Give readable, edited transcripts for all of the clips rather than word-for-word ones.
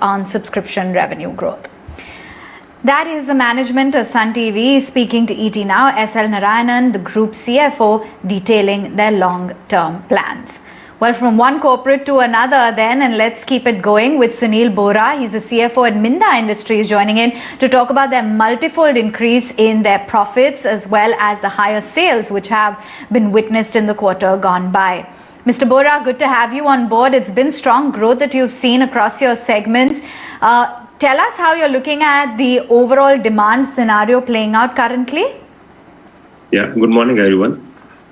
on subscription revenue growth. That is the management of Sun TV speaking to ET Now. S.L. Narayanan, the group CFO, detailing their long-term plans. Well, from one corporate to another then, and let's keep it going with Sunil Bora. He's the CFO at Minda Industries, joining in to talk about their multifold increase in their profits as well as the higher sales which have been witnessed in the quarter gone by. Mr. Bora, good to have you on board. It's been strong growth that you've seen across your segments. Tell us how you're looking at the overall demand scenario playing out currently. Yeah, good morning, everyone.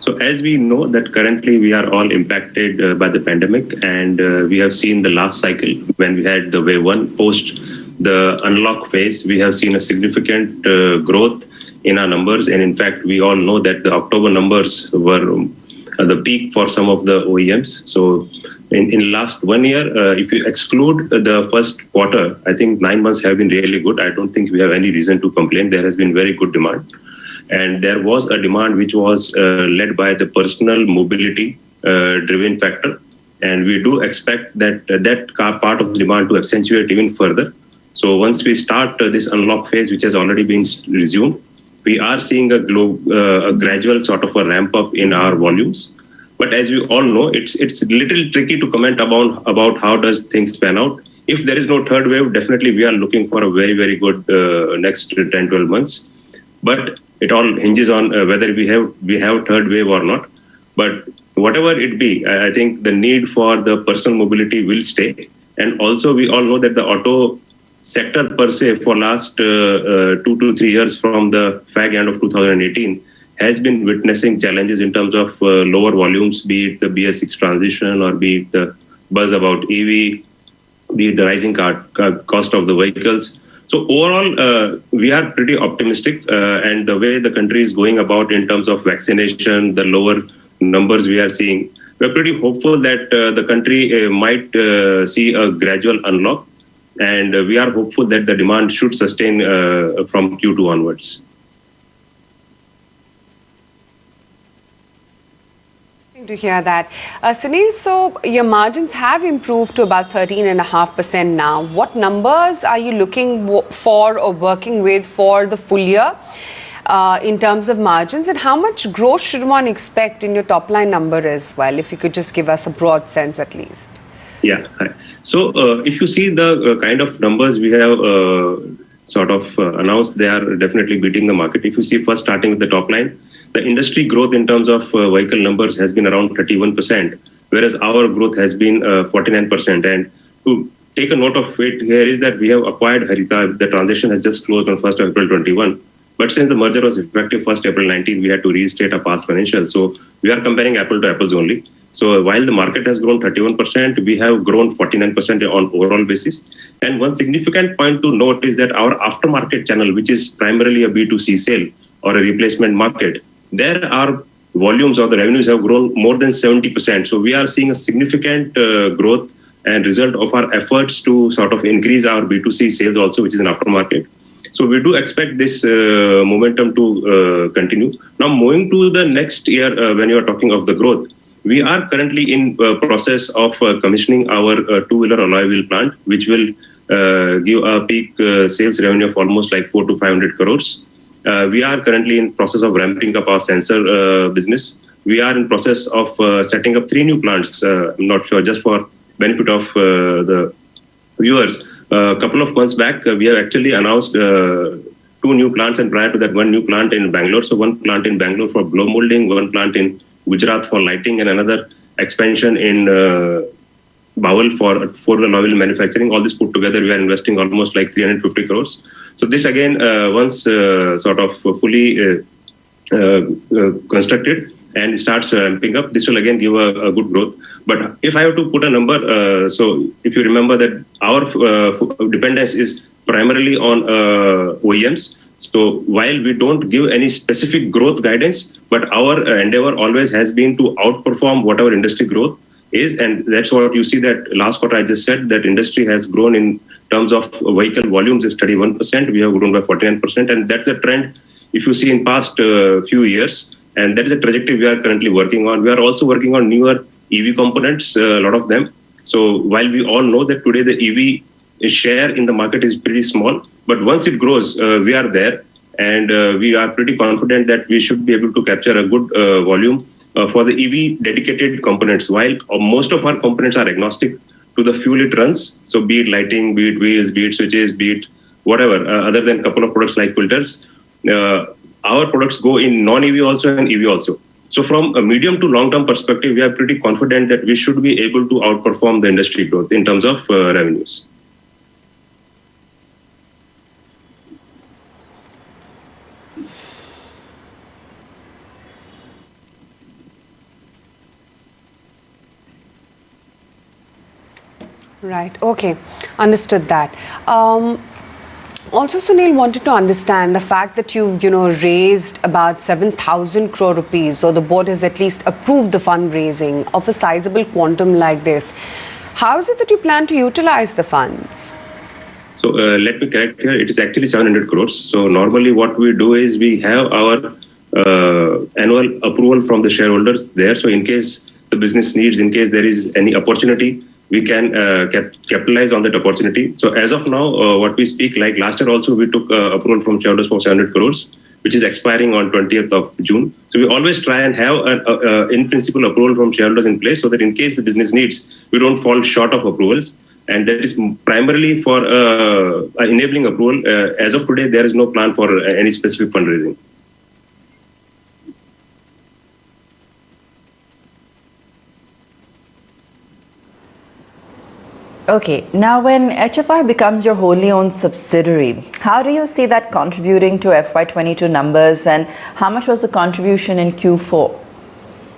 So as we know that currently we are all impacted by the pandemic, and we have seen the last cycle when we had the wave one. Post the unlock phase, we have seen a significant growth in our numbers. And in fact, we all know that the October numbers were the peak for some of the OEMs. So in last 1 year, if you exclude the first quarter, I think 9 months have been really good. I don't think we have any reason to complain. There has been very good demand. And there was a demand which was led by the personal mobility driven factor. And we do expect that part of the demand to accentuate even further. So once we start this unlock phase, which has already been resumed, we are seeing a gradual sort of a ramp up in our volumes. But as we all know, it's a little tricky to comment about how does things pan out. If there is no third wave, definitely we are looking for a very, very good next 10-12 months. But it all hinges on whether we have third wave or not. But whatever it be, I think the need for the personal mobility will stay. And also we all know that the auto sector per se for last 2 to 3 years from the fag end of 2018 has been witnessing challenges in terms of lower volumes, be it the BS6 transition or be it the buzz about EV, be it the rising cost of the vehicles. So overall, we are pretty optimistic, and the way the country is going about in terms of vaccination, the lower numbers we are seeing, we're pretty hopeful that the country might see a gradual unlock. And we are hopeful that the demand should sustain from Q2 onwards. To hear that. Sunil, so your margins have improved to about 13.5% now. What numbers are you looking for or working with for the full year in terms of margins, and how much growth should one expect in your top line number as well, if you could just give us a broad sense at least? Yeah. So if you see the kind of numbers we have sort of announced, they are definitely beating the market. If you see first starting with the top line, the industry growth in terms of vehicle numbers has been around 31%, whereas our growth has been 49%. And to take a note of it here is that we have acquired Harita. The transaction has just closed on 1st of April 21. But since the merger was effective 1st April 19, we had to restate our past financials. So we are comparing apple to apples only. So while the market has grown 31%, we have grown 49% on overall basis. And one significant point to note is that our aftermarket channel, which is primarily a B2C sale or a replacement market, there our volumes or the revenues have grown more than 70%. So we are seeing a significant growth and result of our efforts to sort of increase our B2C sales also, which is an aftermarket. So we do expect this momentum to continue. Now moving to the next year, when you are talking of the growth, we are currently in process of commissioning our two-wheeler alloy wheel plant, which will give a peak sales revenue of almost like 400 to 500 crores. We are currently in process of ramping up our sensor business. We are in process of setting up 3 new plants. I'm not sure, just for benefit of the viewers. A couple of months back, we have actually announced 2 new plants, and prior to that, 1 new plant in Bangalore. So 1 plant in Bangalore for blow molding, 1 plant in Gujarat for lighting, and another expansion in Bawal for four-wheeler alloy wheel manufacturing. All this put together, we are investing almost like 350 crores. So this again, once sort of fully constructed and starts ramping up, this will again give a good growth. But if I have to put a number, so if you remember that our dependence is primarily on OEMs. So while we don't give any specific growth guidance, but our endeavor always has been to outperform whatever industry growth is. And that's what you see that last quarter I just said that industry has grown in terms of vehicle volumes is 31%. We have grown by 49%. And that's a trend if you see in past few years. And that is a trajectory we are currently working on. We are also working on newer EV components, a lot of them. So while we all know that today the EV share in the market is pretty small, but once it grows, we are there, and we are pretty confident that we should be able to capture a good volume for the EV dedicated components. While most of our components are agnostic to the fuel it runs, so be it lighting, be it wheels, be it switches, be it whatever, other than a couple of products like filters, our products go in non-EV also and EV also. So from a medium to long-term perspective, we are pretty confident that we should be able to outperform the industry growth in terms of revenues. Right. Okay. Understood that. Also, Sunil, wanted to understand the fact that you've, raised about 7,000 crore rupees, or the board has at least approved the fundraising of a sizable quantum like this. How is it that you plan to utilize the funds? So let me correct here. It is actually 700 crores. So normally what we do is we have our annual approval from the shareholders there. So in case the business needs, in case there is any opportunity, we can capitalize on that opportunity. So as of now, what we speak, like last year also, we took approval from shareholders for 700 crores, which is expiring on 20th of June. So we always try and have an in-principle approval from shareholders in place so that in case the business needs, we don't fall short of approvals. And that is primarily for enabling approval. As of today, there is no plan for any specific fundraising. Okay, now when HFI becomes your wholly owned subsidiary, how do you see that contributing to FY22 numbers, and how much was the contribution in Q4?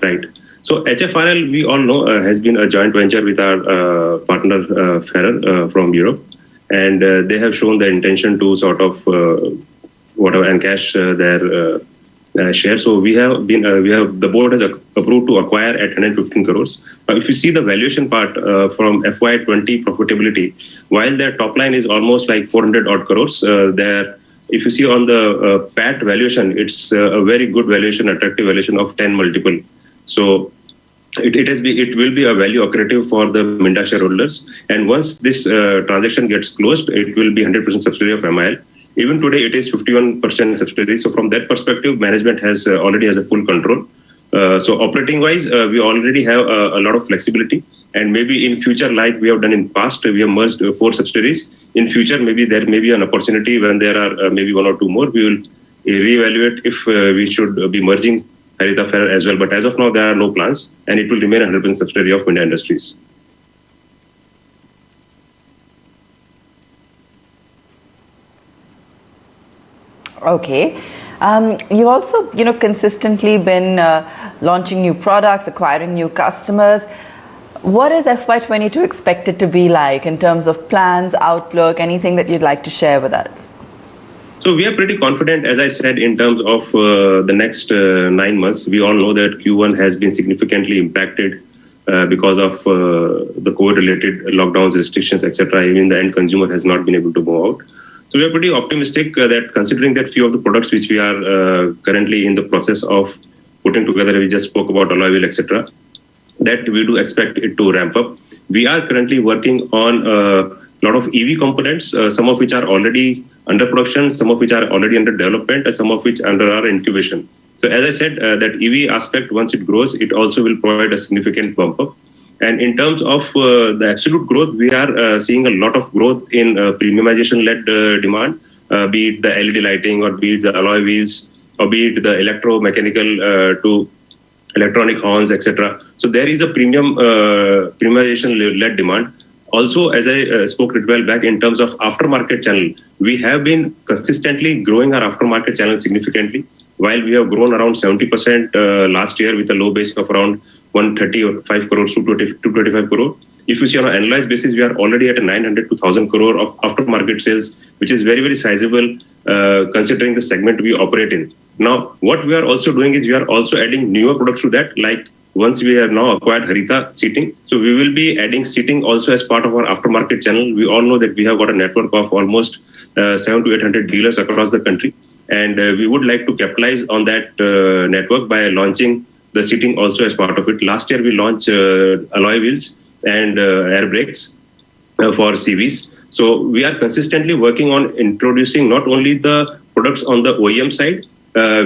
Right. So HFRL, we all know, has been a joint venture with our partner Ferrer from Europe, and they have shown their intention to sort of encash their share. So the board has approved to acquire at 115 crores. If you see the valuation part from FY20 profitability, while their top line is almost like 400 odd crores, if you see on the PAT valuation, it's a very good valuation, attractive valuation of 10 multiple. So it will be a value accretive for the Minda shareholders. And once this transaction gets closed, it will be 100% subsidiary of MIL. Even today, it is 51% subsidiary. So from that perspective, management already has a full control. So operating-wise, we already have a lot of flexibility. And maybe in future, like we have done in past, we have merged 4 subsidiaries. In future, maybe there may be an opportunity when there are maybe 1 or 2 more. We will reevaluate if we should be merging Haritha Ferrer as well. But as of now, there are no plans, and it will remain 100% subsidiary of Minda Industries. Okay. You've also, consistently been launching new products, acquiring new customers. What is FY22 expected to be like in terms of plans, outlook, anything that you'd like to share with us? So we are pretty confident, as I said, in terms of the next 9 months. We all know that Q1 has been significantly impacted because of the COVID-related lockdowns, restrictions, etc. Even the end consumer has not been able to go out. So we are pretty optimistic that considering that few of the products which we are currently in the process of putting together, we just spoke about alloy wheel, etc., that we do expect it to ramp up. We are currently working on a lot of EV components, some of which are already under production, some of which are already under development, and some of which under our incubation. So as I said, that EV aspect, once it grows, it also will provide a significant bump up. And in terms of the absolute growth, we are seeing a lot of growth in premiumization-led demand, be it the LED lighting, or be it the alloy wheels, or be it the electromechanical to electronic horns, etc. So there is a premiumization-led demand. Also, as I spoke a little while back, in terms of aftermarket channel, we have been consistently growing our aftermarket channel significantly. While we have grown around 70% last year with a low base of around 135 crores to 225 crore. If you see on an annualized basis, we are already at a 900 to 1,000 crore of aftermarket sales, which is very, very sizable considering the segment we operate in. Now, what we are also doing is we are also adding newer products to that, like once we have now acquired Haritha Seating. So we will be adding seating also as part of our aftermarket channel. We all know that we have got a network of almost 700 to 800 dealers across the country. And we would like to capitalize on that network by launching the seating also as part of it. Last year, we launched alloy wheels and air brakes for CVs. So we are consistently working on introducing not only the products on the OEM side,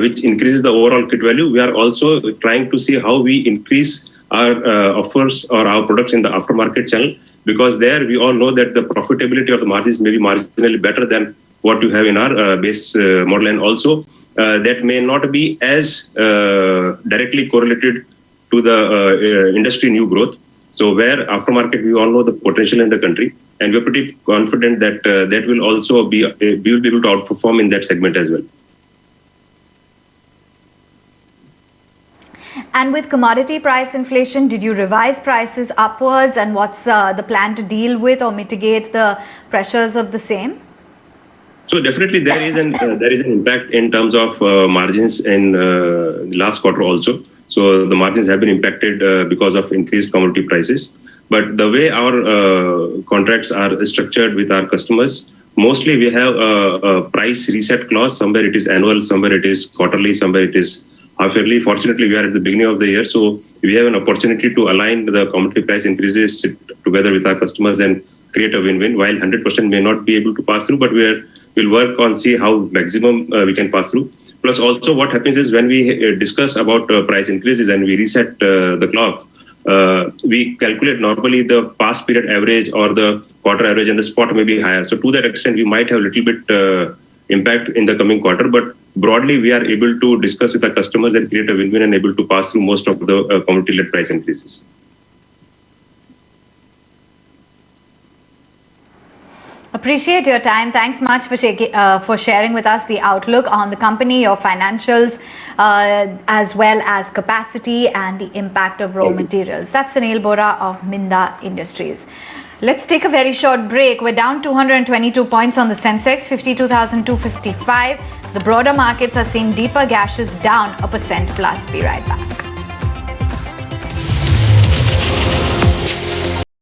which increases the overall kit value. We are also trying to see how we increase our offers or our products in the aftermarket channel, because there we all know that the profitability of the margins may be marginally better than what you have in our base model, and also that may not be as directly correlated to the industry new growth. So where aftermarket, we all know the potential in the country, and we're pretty confident that that will also be, we will be able to outperform in that segment as well. And with commodity price inflation, did you revise prices upwards, and what's the plan to deal with or mitigate the pressures of the same? So definitely there is an impact in terms of margins in last quarter also. So the margins have been impacted because of increased commodity prices. But the way our contracts are structured with our customers, mostly we have a price reset clause. Somewhere it is annual, somewhere it is quarterly, somewhere it is half-yearly. Fortunately, we are at the beginning of the year, so we have an opportunity to align the commodity price increases together with our customers and create a win-win. While 100% may not be able to pass through, but we'll work on see how maximum we can pass through. Plus, also what happens is when we discuss about price increases and we reset the clock, we calculate normally the past period average or the quarter average, and the spot may be higher. So to that extent, we might have a little bit impact in the coming quarter, but broadly, we are able to discuss with our customers and create a win-win and able to pass through most of the commodity-led price increases. Appreciate your time. Thanks much for sharing with us the outlook on the company, your financials, as well as capacity and the impact of raw materials. That's Sunil Bora of Minda Industries. Let's take a very short break. We're down 222 points on the Sensex, 52,255. The broader markets are seeing deeper gashes, down 1% plus. Be right back.